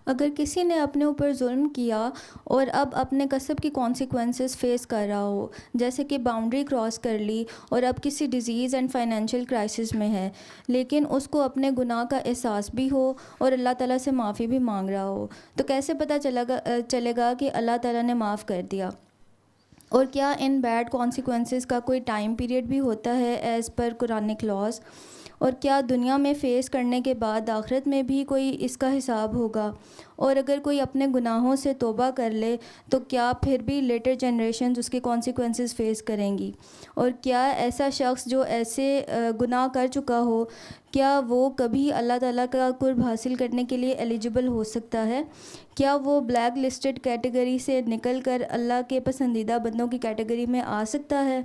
اگر کسی نے اپنے اوپر ظلم کیا اور اب اپنے کسب کی کانسیکوینسز فیس کر رہا ہو، جیسے کہ باؤنڈری کراس کر لی اور اب کسی ڈیزیز اینڈ فائنینشیل کرائسس میں ہے، لیکن اس کو اپنے گناہ کا احساس بھی ہو اور اللہ تعالیٰ سے معافی بھی مانگ رہا ہو، تو کیسے پتہ چلے گا کہ اللہ تعالیٰ نے معاف کر دیا؟ اور کیا ان بیڈ کانسیکوینسز کا کوئی ٹائم پیریڈ بھی ہوتا ہے ایز پر قرآنک لاز؟ اور کیا دنیا میں فیس کرنے کے بعد آخرت میں بھی کوئی اس کا حساب ہوگا؟ اور اگر کوئی اپنے گناہوں سے توبہ کر لے تو کیا پھر بھی لیٹر جنریشنز اس کے کانسیکوینسز فیس کریں گی؟ اور کیا ایسا شخص جو ایسے گناہ کر چکا ہو، کیا وہ کبھی اللہ تعالیٰ کا قرب حاصل کرنے کے لیے ایلیجبل ہو سکتا ہے؟ کیا وہ بلیک لسٹڈ کیٹیگری سے نکل کر اللہ کے پسندیدہ بندوں کی کیٹیگری میں آ سکتا ہے؟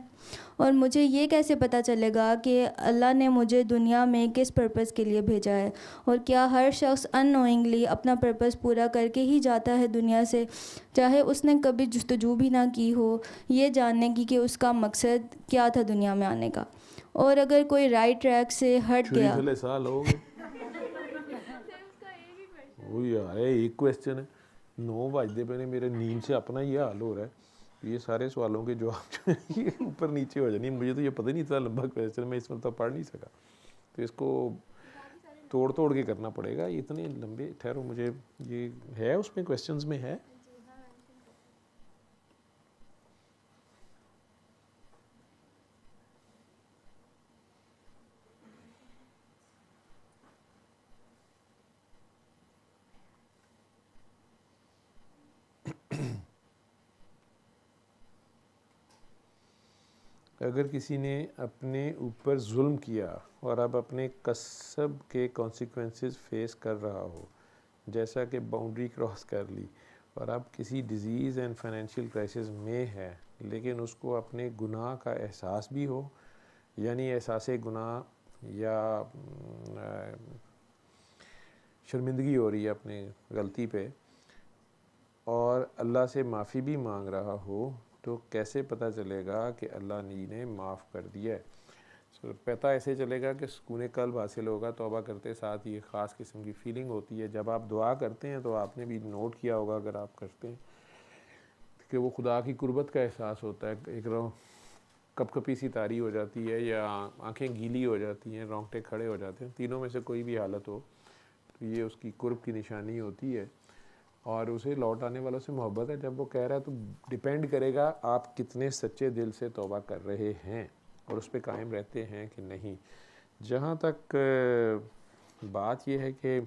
اور مجھے یہ کیسے پتہ چلے گا کہ اللہ نے مجھے دنیا میں کس پرپس کے لیے بھیجا ہے؟ اور کیا ہر شخص ان نوئنگلی اپنا پرپس پورا کر کے ہی جاتا ہے دنیا سے، چاہے اس نے کبھی جستجو بھی نہ کی ہو یہ جاننے کی کہ اس کا مقصد کیا تھا دنیا میں آنے کا؟ اور اگر کوئی رائٹ ٹریک سے ہٹ چھری گیا، تھلے سال ہو گئے وہی یار ہے، ایک کویسچن ہے، 9 بجتے پہ نے، میرے نیند سے اپنا یہ حال ہو رہا ہے، یہ سارے سوالوں کے جواب جو ہیں یہ اوپر نیچے ہو جانی، مجھے تو یہ پتہ نہیں تھا لمبا کویسچن، میں اس وقت پڑھ نہیں سکا، تو اس کو توڑ کے کرنا پڑے گا، اتنے لمبے ٹھہرو، مجھے یہ ہے اس میں کویسچنز میں ہے. اگر کسی نے اپنے اوپر ظلم کیا اور اب اپنے کسب کے کانسیکوینسز فیس کر رہا ہو، جیسا کہ باؤنڈری کراس کر لی اور اب کسی ڈیزیز اینڈ فائنینشیل کرائسس میں ہے، لیکن اس کو اپنے گناہ کا احساس بھی ہو، یعنی احساس گناہ یا شرمندگی ہو رہی ہے اپنے غلطی پہ، اور اللہ سے معافی بھی مانگ رہا ہو، تو کیسے پتہ چلے گا کہ اللہ نے معاف کر دیا ہے؟ پتہ ایسے چلے گا کہ سکون قلب حاصل ہوگا، توبہ کرتے ساتھ یہ خاص قسم کی فیلنگ ہوتی ہے جب آپ دعا کرتے ہیں، تو آپ نے بھی نوٹ کیا ہوگا اگر آپ کرتے ہیں کہ وہ خدا کی قربت کا احساس ہوتا ہے، ایک کپ کپی سی طاری ہو جاتی ہے یا آنکھیں گیلی ہو جاتی ہیں، رونگٹے کھڑے ہو جاتے ہیں، تینوں میں سے کوئی بھی حالت ہو تو یہ اس کی قرب کی نشانی ہوتی ہے، اور اسے لوٹ آنے والوں سے محبت ہے جب وہ کہہ رہا ہے، تو ڈیپینڈ کرے گا آپ کتنے سچے دل سے توبہ کر رہے ہیں اور اس پہ قائم رہتے ہیں کہ نہیں. جہاں تک بات یہ ہے کہ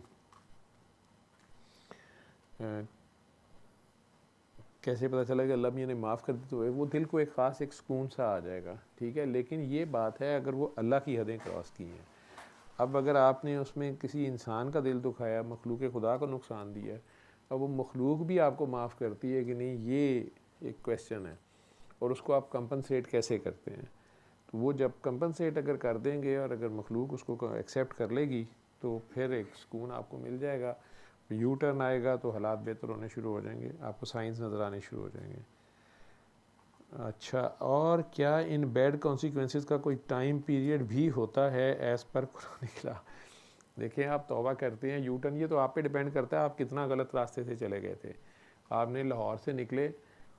کیسے پتہ چلا کہ اللہ میاں نے معاف کر دی، تو وہ دل کو ایک خاص ایک سکون سا آ جائے گا، ٹھیک ہے. لیکن یہ بات ہے اگر وہ اللہ کی حدیں کراس کی ہیں، اب اگر آپ نے اس میں کسی انسان کا دل دکھایا، مخلوق خدا کو نقصان دیا ہے، اب وہ مخلوق بھی آپ کو معاف کرتی ہے کہ نہیں، یہ ایک کویسچن ہے. اور اس کو آپ کمپنسیٹ کیسے کرتے ہیں؟ تو وہ جب کمپنسیٹ اگر کر دیں گے اور اگر مخلوق اس کو ایکسیپٹ کر لے گی، تو پھر ایک سکون آپ کو مل جائے گا. یو ٹرن آئے گا تو حالات بہتر ہونے شروع ہو جائیں گے، آپ کو سائنس نظر آنے شروع ہو جائیں گے. اچھا، اور کیا ان بیڈ کانسیکوینسز کا کوئی ٹائم پیریڈ بھی ہوتا ہے ایز پر قرآن کلا؟ دیکھیں، آپ توبہ کرتے ہیں، یو ٹرن یہ تو آپ پہ ڈیپینڈ کرتا ہے آپ کتنا غلط راستے سے چلے گئے تھے. آپ نے لاہور سے نکلے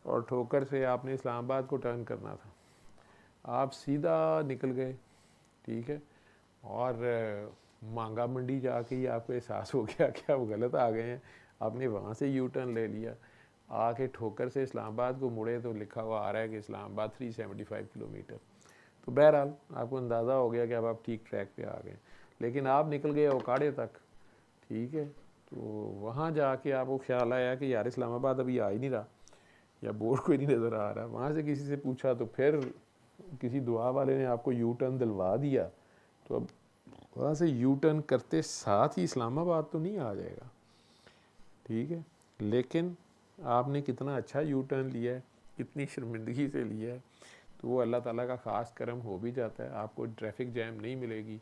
اور ٹھوکر سے آپ نے اسلام آباد کو ٹرن کرنا تھا، آپ سیدھا نکل گئے، ٹھیک ہے، اور مانگا منڈی جا کے ہی آپ کو احساس ہو گیا کہ آپ غلط آ گئے ہیں، آپ نے وہاں سے یو ٹرن لے لیا، آ کے ٹھوکر سے اسلام آباد کو مڑے تو لکھا ہوا آ رہا ہے کہ اسلام آباد 375 کلومیٹر. تو بہرحال آپ کو اندازہ ہو گیا کہ اب آپ ٹھیک ٹریک پہ آ گئے، لیکن آپ نکل گئے اوکاڑے تک، ٹھیک ہے. تو وہاں جا کے آپ کو خیال آیا کہ یار اسلام آباد ابھی آ ہی نہیں رہا، یا بورڈ کوئی نہیں نظر آ رہا. وہاں سے کسی سے پوچھا تو پھر کسی دعا والے نے آپ کو یو ٹرن دلوا دیا، تو اب وہاں سے یو ٹرن کرتے ساتھ ہی اسلام آباد تو نہیں آ جائے گا، ٹھیک ہے. لیکن آپ نے کتنا اچھا یو ٹرن لیا ہے، کتنی شرمندگی سے لیا ہے، تو وہ اللہ تعالیٰ کا خاص کرم ہو بھی جاتا ہے. آپ کو ٹریفک جیم نہیں ملے گی،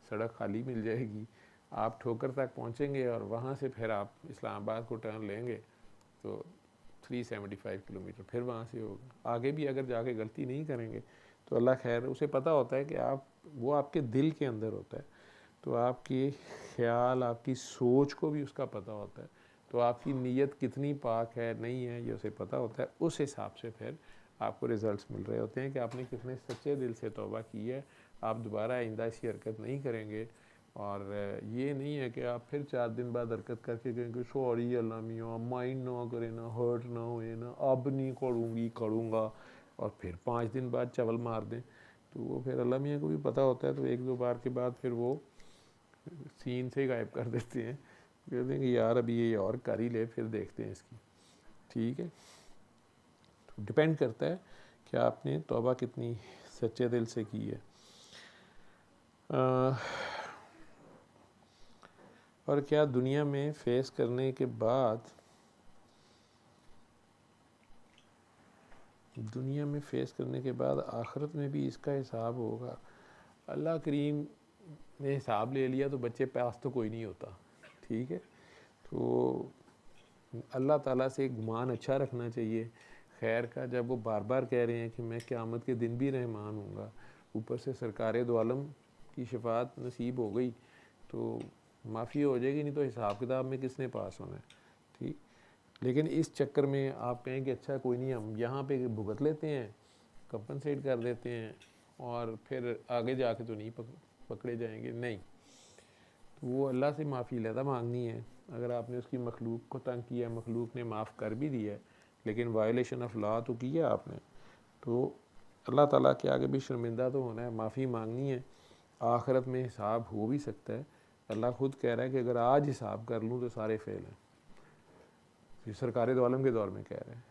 سڑک خالی مل جائے گی، آپ ٹھوکر تک پہنچیں گے اور وہاں سے پھر آپ اسلام آباد کو ٹرن لیں گے تو 375 کلومیٹر پھر وہاں سے ہوگا. آگے بھی اگر جا کے غلطی نہیں کریں گے تو اللہ خیر، اسے پتہ ہوتا ہے کہ وہ آپ کے دل کے اندر ہوتا ہے، تو آپ کے خیال، آپ کی سوچ کو بھی اس کا پتہ ہوتا ہے. تو آپ کی نیت کتنی پاک ہے نہیں ہے یہ اسے پتہ ہوتا ہے. اس حساب سے پھر آپ کو ریزلٹس مل رہے ہوتے ہیں کہ آپ نے کتنے سچے دل سے توبہ کی ہے. آپ دوبارہ آئندہ ایسی حرکت نہیں کریں گے. اور یہ نہیں ہے کہ آپ پھر 4 دن بعد حرکت کر کے کہیں کہ سوری اللہ میاں مائنڈ نہ کرے نا ہرٹ نہ ہوئے نا اب نہیں کروں گا اور پھر 5 دن بعد چول مار دیں. تو وہ پھر اللہ میاں کو بھی پتہ ہوتا ہے تو 1-2 بار کے بعد پھر وہ سین سے غائب کر دیتے ہیں. کہتے ہیں کہ یار ابھی یہ اور کر ہی لے پھر دیکھتے ہیں اس کی. ٹھیک ہے. تو ڈپینڈ کرتا ہے کہ آپ نے توبہ کتنی سچے دل سے کی ہے. اور کیا دنیا میں فیس کرنے کے بعد آخرت میں بھی اس کا حساب ہوگا؟ اللہ کریم نے حساب لے لیا تو بچے پاس تو کوئی نہیں ہوتا. ٹھیک ہے. تو اللہ تعالیٰ سے گمان اچھا رکھنا چاہیے خیر کا. جب وہ بار بار کہہ رہے ہیں کہ میں قیامت کے دن بھی رحمان ہوں گا, اوپر سے سرکار دو عالم کی شفاعت نصیب ہو گئی تو معافی ہو جائے گی, نہیں تو حساب کتاب میں کس نے پاس ہونا ہے. ٹھیک. لیکن اس چکر میں آپ کہیں کہ اچھا کوئی نہیں ہم یہاں پہ بھگت لیتے ہیں, کمپنسیٹ کر دیتے ہیں اور پھر آگے جا کے تو نہیں پکڑے جائیں گے. نہیں, تو وہ اللہ سے معافی علیحدہ مانگنی ہے. اگر آپ نے اس کی مخلوق کو تنگ کیا, مخلوق نے معاف کر بھی دیا ہے لیکن وائلیشن آف لا تو کیا آپ نے, تو اللہ تعالیٰ کے آگے بھی شرمندہ تو ہونا ہے, معافی مانگنی ہے. آخرت میں حساب ہو بھی سکتا ہے. اللہ خود کہہ رہا ہے کہ اگر آج حساب کر لوں تو سارے فیل ہیں. یہ سرکار دو عالم کے دور میں کہہ رہے ہیں.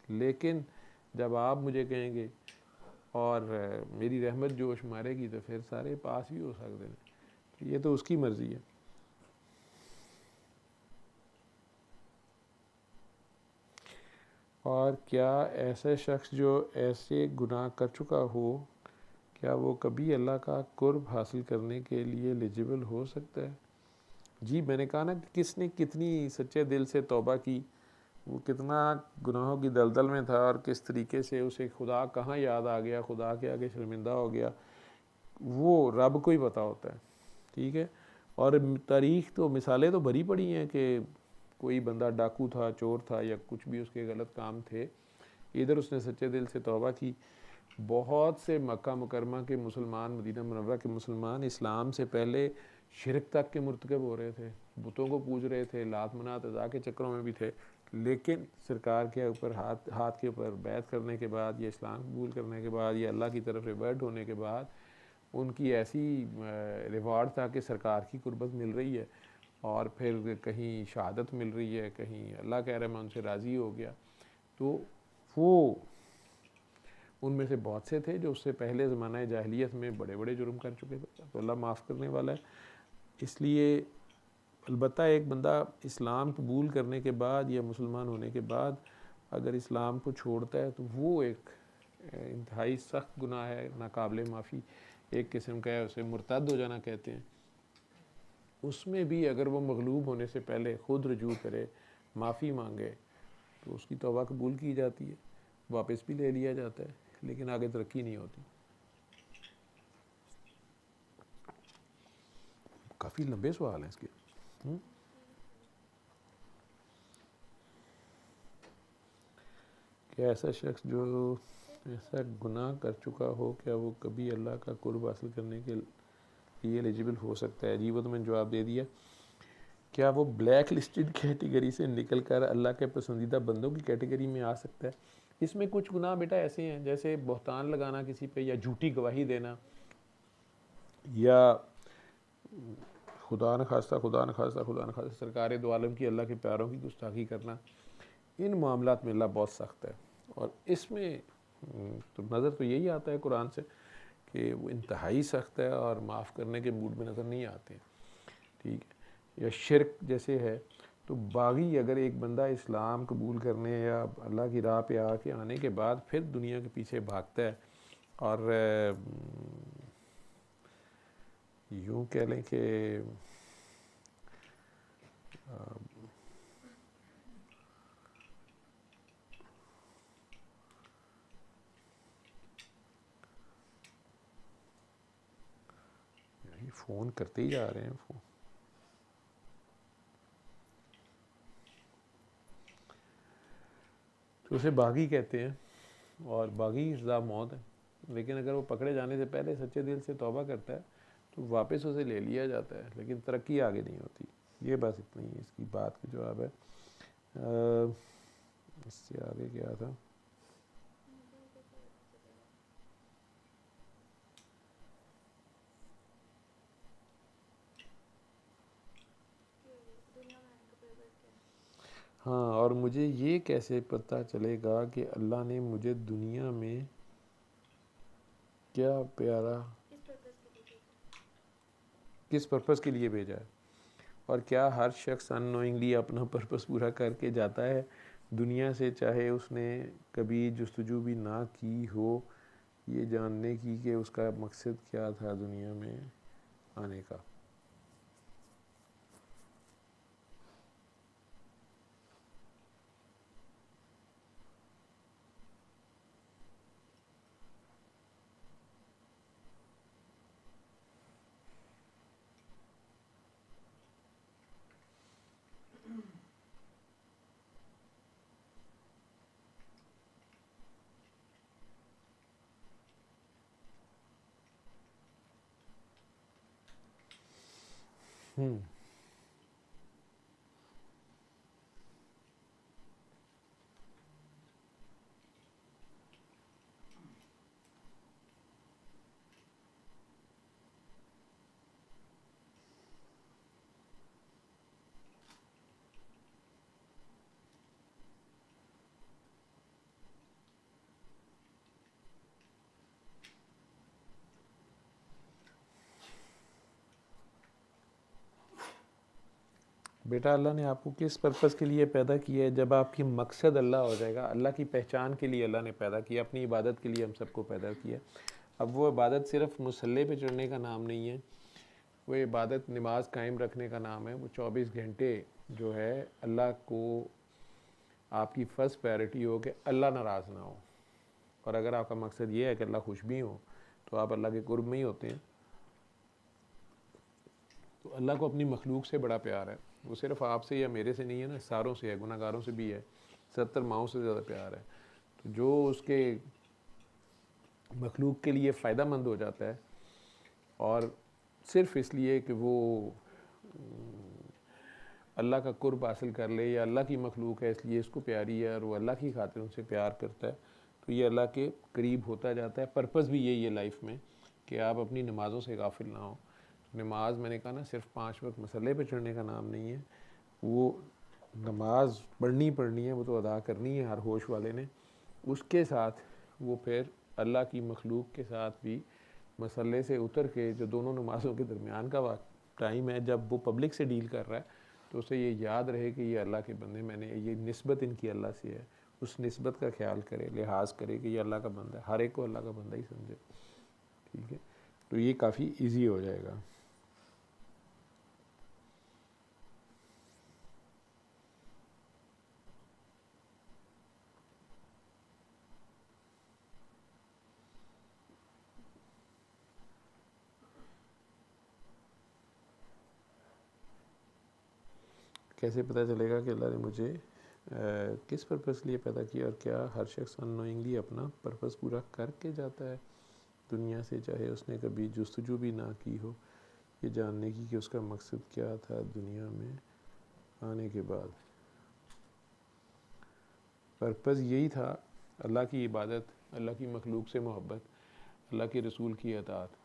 لیکن جب آپ مجھے کہیں گے اور میری رحمت جوش مارے گی تو پھر سارے پاس بھی ہو سکتے ہیں. یہ تو اس کی مرضی ہے. اور کیا ایسا شخص جو ایسے گناہ کر چکا ہو کیا وہ کبھی اللہ کا قرب حاصل کرنے کے لیے ایلیجیبل ہو سکتا ہے؟ جی, میں نے کہا نا کہ کس نے کتنی سچے دل سے توبہ کی, وہ کتنا گناہوں کی دلدل میں تھا اور کس طریقے سے اسے خدا کہاں یاد آ گیا, خدا کے آگے شرمندہ ہو گیا, وہ رب کو ہی پتہ ہوتا ہے. ٹھیک ہے. اور تاریخ تو مثالیں تو بھری پڑی ہیں کہ کوئی بندہ ڈاکو تھا, چور تھا یا کچھ بھی اس کے غلط کام تھے, ادھر اس نے سچے دل سے توبہ کی. بہت سے مکہ مکرمہ کے مسلمان, مدینہ منورہ کے مسلمان اسلام سے پہلے شرک تک کے مرتکب ہو رہے تھے, بتوں کو پوج رہے تھے, لات منات عزا کے چکروں میں بھی تھے. لیکن سرکار کے اوپر ہاتھ کے اوپر بیعت کرنے کے بعد یا اسلام قبول کرنے کے بعد یا اللہ کی طرف ریورٹ ہونے کے بعد ان کی ایسی ریوارڈ تھا کہ سرکار کی قربت مل رہی ہے اور پھر کہیں شہادت مل رہی ہے, کہیں اللہ کہہ رہا ہے میں ان سے راضی ہو گیا. تو وہ ان میں سے بہت سے تھے جو اس سے پہلے زمانہ جاہلیت میں بڑے بڑے جرم کر چکے تھے, تو اللہ معاف کرنے والا ہے. اس لیے البتہ ایک بندہ اسلام قبول کرنے کے بعد یا مسلمان ہونے کے بعد اگر اسلام کو چھوڑتا ہے تو وہ ایک انتہائی سخت گناہ ہے, ناقابل معافی ایک قسم کا ہے, اسے مرتد ہو جانا کہتے ہیں. اس میں بھی اگر وہ مغلوب ہونے سے پہلے خود رجوع کرے, معافی مانگے تو اس کی توبہ قبول کی جاتی ہے, واپس بھی لے لیا جاتا ہے, لیکن آگے ترقی نہیں ہوتی. کافی لمبے سوال ہیں اس کے. کہ ایسا شخص جو ایسا گناہ کر چکا ہو کیا وہ کبھی اللہ کا قرب حاصل کرنے کے لیے ایلیجیبل ہو سکتا ہے؟ جی وہ تو میں نے جواب دے دیا. کیا وہ بلیک لسٹڈ کیٹیگری سے نکل کر اللہ کے پسندیدہ بندوں کی کیٹیگری میں آ سکتا ہے؟ اس میں کچھ گناہ بیٹا ایسے ہیں جیسے بہتان لگانا کسی پہ, یا جھوٹی گواہی دینا, یا خدا نخواستہ سرکار دو عالم کی اللہ کے پیاروں کی گستاخی کرنا. ان معاملات میں اللہ بہت سخت ہے, اور اس میں تو نظر تو یہی آتا ہے قرآن سے کہ وہ انتہائی سخت ہے اور معاف کرنے کے موڈ میں نظر نہیں آتے. ٹھیک ہے. یا شرک جیسے ہے, تو باغی اگر ایک بندہ اسلام قبول کرنے یا اللہ کی راہ پہ آنے کے بعد پھر دنیا کے پیچھے بھاگتا ہے اور یوں کہہ لیں کہ فون کرتے ہی جا رہے ہیں. تو اسے باغی کہتے ہیں، اور باغی سزا موت ہے، لیکن اگر وہ پکڑے جانے سے پہلے سچے دل سے توبہ کرتا ہے تو واپس اسے لے لیا جاتا ہے، لیکن ترقی آگے نہیں ہوتی۔ یہ بس اتنا ہی اس کی بات کا جواب ہے۔ اس سے آگے کیا تھا؟ ہاں، اور مجھے یہ کیسے پتہ چلے گا کہ اللہ نے مجھے دنیا میں کیا پیارا کس پرپس کے لیے بھیجا ہے، اور کیا ہر شخص ان نوئنگلی اپنا پرپس پورا کر کے جاتا ہے دنیا سے، چاہے اس نے کبھی جستجو بھی نہ کی ہو، یہ جاننے کی کہ اس کا مقصد کیا تھا دنیا میں آنے کا۔ بیٹا، اللہ نے آپ کو کس پرپس کے لیے پیدا کیا ہے؟ جب آپ کی مقصد اللہ ہو جائے گا، اللہ کی پہچان کے لیے اللہ نے پیدا کیا، اپنی عبادت کے لیے ہم سب کو پیدا کیا۔ اب وہ عبادت صرف مصلی پہ چڑھنے کا نام نہیں ہے، وہ عبادت نماز قائم رکھنے کا نام ہے۔ وہ 24 گھنٹے جو ہے اللہ کو آپ کی فرسٹ پریورٹی ہو کہ اللہ ناراض نہ ہو، اور اگر آپ کا مقصد یہ ہے کہ اللہ خوش بھی ہو تو آپ اللہ کے قرب میں ہی ہوتے ہیں۔ تو اللہ کو اپنی مخلوق سے بڑا پیار ہے، وہ صرف آپ سے یا میرے سے نہیں ہے نا، ساروں سے ہے، گناہ گاروں سے بھی ہے، 70 ماؤں سے زیادہ پیار ہے۔ تو جو اس کے مخلوق کے لیے فائدہ مند ہو جاتا ہے، اور صرف اس لیے کہ وہ اللہ کا قرب حاصل کر لے، یا اللہ کی مخلوق ہے اس لیے اس کو پیاری ہے اور وہ اللہ کی خاطر ان سے پیار کرتا ہے، تو یہ اللہ کے قریب ہوتا جاتا ہے۔ پرپس بھی یہی ہے لائف میں کہ آپ اپنی نمازوں سے غافل نہ ہوں۔ نماز میں نے کہا نا، صرف 5 وقت مسئلے پہ چڑھنے کا نام نہیں ہے، وہ نماز پڑھنی ہے، وہ تو ادا کرنی ہے ہر ہوش والے نے، اس کے ساتھ وہ پھر اللہ کی مخلوق کے ساتھ بھی مسئلے سے اتر کے جو دونوں نمازوں کے درمیان کا ٹائم ہے، جب وہ پبلک سے ڈیل کر رہا ہے، تو اسے یہ یاد رہے کہ یہ اللہ کے بندے، میں نے یہ نسبت ان کی اللہ سے ہے، اس نسبت کا خیال کرے، لحاظ کرے کہ یہ اللہ کا بندہ ہے، ہر ایک کو اللہ کا بندہ ہی سمجھے۔ ٹھیک ہے، تو یہ کافی ایزی ہو جائے گا۔ کیسے پتہ چلے گا کہ اللہ نے مجھے کس پرپس لیے پیدا کیا، اور کیا ہر شخص ان نوئنگلی اپنا پرپس پورا کر کے جاتا ہے دنیا سے، چاہے اس نے کبھی جستجو بھی نہ کی ہو، یہ جاننے کی کہ اس کا مقصد کیا تھا دنیا میں آنے کے بعد۔ پرپس یہی تھا، اللہ کی عبادت، اللہ کی مخلوق سے محبت، اللہ کے رسول کی اطاعت،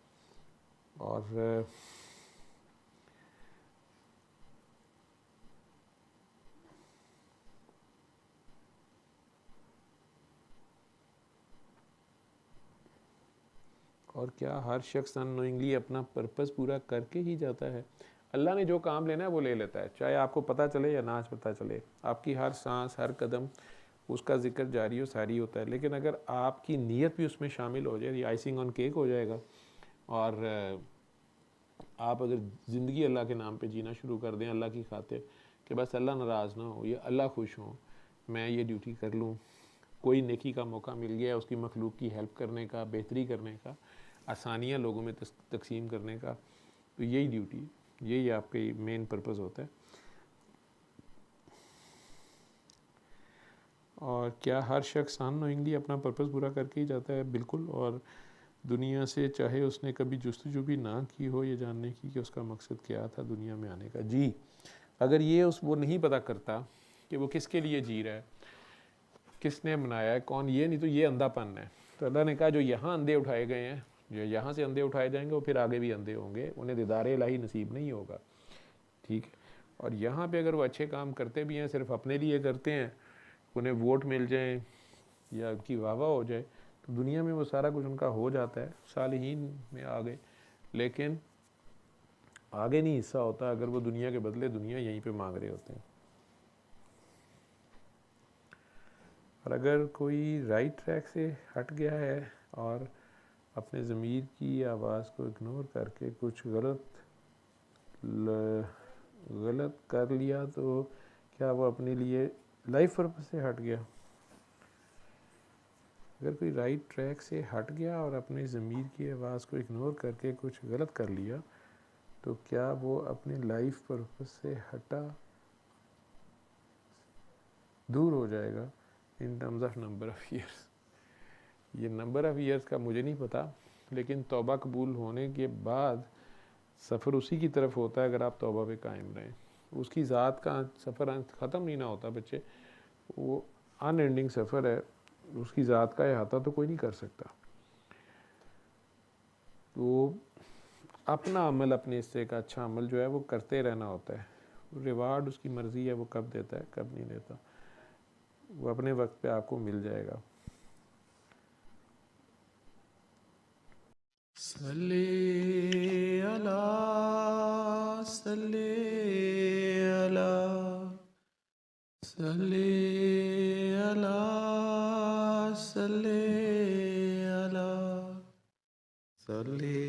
اور کیا ہر شخص ان نوئنگلی اپنا پرپس پورا کر کے ہی جاتا ہے؟ اللہ نے جو کام لینا ہے وہ لے لیتا ہے، چاہے آپ کو پتہ چلے یا نہ پتہ چلے۔ آپ کی ہر سانس، ہر قدم اس کا ذکر جاری و ساری ہوتا ہے، لیکن اگر آپ کی نیت بھی اس میں شامل ہو جائے، یہ آئسنگ آن کیک ہو جائے گا۔ اور آپ اگر زندگی اللہ کے نام پہ جینا شروع کر دیں، اللہ کی خاطر، کہ بس اللہ ناراض نہ ہو یا اللہ خوش ہوں، میں یہ ڈیوٹی کر لوں، کوئی نیکی کا موقع مل گیا اس کی مخلوق کی ہیلپ کرنے کا، بہتری کرنے کا، آسانیاں لوگوں میں تقسیم کرنے کا، تو یہی ڈیوٹی، یہی آپ کے مین پرپس ہوتا ہے۔ اور کیا ہر شخص ان نوئنگلی اپنا پرپس پورا کر کے ہی جاتا ہے؟ بالکل. اور دنیا سے چاہے اس نے کبھی جستجو بھی نہ کی ہو یہ جاننے کی کہ اس کا مقصد کیا تھا دنیا میں آنے کا. جی اگر یہ وہ نہیں پتہ کرتا کہ وہ کس کے لیے جی رہا ہے, کس نے بنایا ہے, کون, یہ نہیں تو یہ اندھا پن ہے. تو اللہ نے کہا جو یہاں اندھے اٹھائے گئے ہیں, جو یہاں سے اندھے اٹھائے جائیں گے وہ پھر آگے بھی اندھے ہوں گے, انہیں دیدار الہی نصیب نہیں ہوگا. ٹھیک ہے. اور یہاں پہ اگر وہ اچھے کام کرتے بھی ہیں, صرف اپنے لیے کرتے ہیں, انہیں ووٹ مل جائیں یا ان کی واہ واہ ہو جائے, تو دنیا میں وہ سارا کچھ ان کا ہو جاتا ہے, صالحین میں آگے. لیکن آگے نہیں حصہ ہوتا اگر وہ دنیا کے بدلے دنیا یہیں پہ مانگ رہے ہوتے ہیں. اور اگر کوئی رائٹ ٹریک سے ہٹ گیا ہے اور اپنے ضمیر کی آواز کو اگنور کر کے کچھ غلط کر لیا, تو کیا وہ اپنے لیے لائف پرپس سے ہٹ گیا؟ اگر کوئی رائٹ ٹریک سے ہٹ گیا اور اپنے ضمیر کی آواز کو اگنور کر کے کچھ غلط کر لیا, تو کیا وہ اپنے لائف پرپس سے دور ہو جائے گا in terms of number of years? یہ نمبر آف ایئرس کا مجھے نہیں پتہ, لیکن توبہ قبول ہونے کے بعد سفر اسی کی طرف ہوتا ہے اگر آپ توبہ پہ قائم رہیں. اس کی ذات کا سفر ختم نہیں نہ ہوتا بچے, وہ ان اینڈنگ سفر ہے, اس کی ذات کا احاطہ تو کوئی نہیں کر سکتا. تو اپنا عمل, اپنے حصے کا اچھا عمل جو ہے وہ کرتے رہنا ہوتا ہے. ریوارڈ اس کی مرضی ہے, وہ کب دیتا ہے کب نہیں دیتا, وہ اپنے وقت پہ آپ کو مل جائے گا. صلی اللہ صلی اللہ صلی اللہ صلی اللہ صلی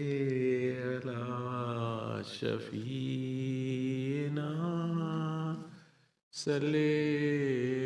اللہ شفیعنا صلی